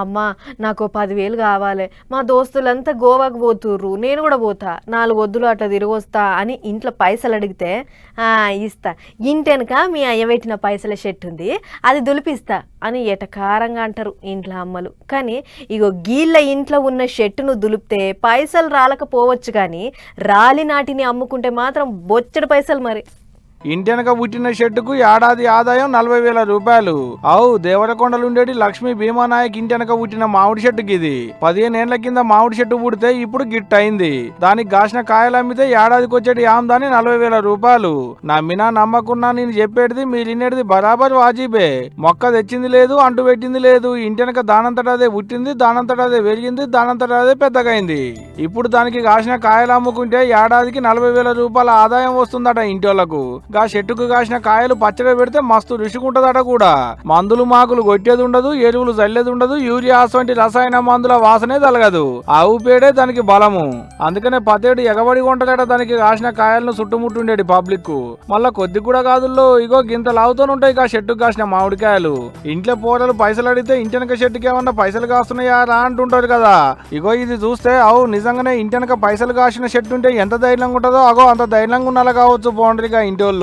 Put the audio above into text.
అమ్మా నాకు 10,000 కావాలి, మా దోస్తులంతా గోవాకు పోతుర్రు, నేను కూడా పోతా, 4 వద్దులు అట్లా తిరిగొస్తా అని ఇంట్లో పైసలు అడిగితే ఇస్తా, ఇంటెనక మీ అయ్య పెట్టిన పైసల షెట్ ఉంది అది దులిపిస్తా అని ఎటకారంగా అంటారు ఇంట్లో అమ్మలు. కానీ ఇగో గీళ్ళ ఇంట్లో ఉన్న షెట్టును దులిపితే పైసలు రాలకపోవచ్చు, కానీ రాలి నాటిని అమ్ముకుంటే మాత్రం బొచ్చడి పైసలు మరి. ఇంటెనక పుట్టిన షెట్టుకు ఏడాది ఆదాయం 40,000 రూపాయలు. అవు దేవరకొండలుండేటి లక్ష్మీ భీమానాయక్ ఇంటెనక పుట్టిన మామిడి చెట్టుకి ఇది 15 ఏళ్ల కింద మామిడి చెట్టు పుడితే ఇప్పుడు గిట్ అయింది. దానికి కాసిన కాయలు అమ్మితే ఏడాదికి వచ్చేటి ఆమ్దాని 40,000 రూపాయలు. నమ్మినా నమ్మకున్నా నేను చెప్పేటిది మీరు వినేటిది బరాబర్ వాజీబే. మొక్క తెచ్చింది లేదు, అంటు పెట్టింది లేదు, ఇంటెనక దానంతటా అదే పుట్టింది, దానంతటా అదే పెరిగింది, దానంతటా అదే పెద్దగైంది. ఇప్పుడు దానికి కాసిన కాయలు అమ్ముకుంటే ఏడాదికి 40,000 రూపాయల ఆదాయం వస్తుందట ఇంటోళ్లకు. గా చెట్టుకు కాసిన కాయలు పచ్చడి పెడితే మస్తు రుచిగుంటదట కూడా. మందులు మాకులు కొట్టేది ఉండదు, ఎరువులు చల్లేది ఉండదు, యూరియా వంటి రసాయన మందుల వాసనే తలగదు. ఆవు పేడే దానికి బలము. అందుకనే పతేడు ఎగబడి కొంటలేట దానికి కాసిన కాయలను చుట్టుముట్టుండేది పబ్లిక్. మళ్ళా కొద్ది కూడా కాదుల్లో ఇగో గింత లావుతోనుంటాయి కా చెట్టుకు కాసిన మామిడికాయలు. ఇంట్లో పోరలు పైసలు అడిగితే ఇంటెనక చెట్టుకి ఏమన్నా పైసలు కాస్తున్నాయా రా అంటుంటారు కదా. ఇగో ఇది చూస్తే నిజంగానే ఇంటెనక పైసలు కాసిన చెట్టు ఉంటే ఎంత ధైర్యంగా ఉంటుందో అగో అంత ధైర్యంగా ఉండాలి కావచ్చు బౌండరీగా ఇంటోళ్ళు.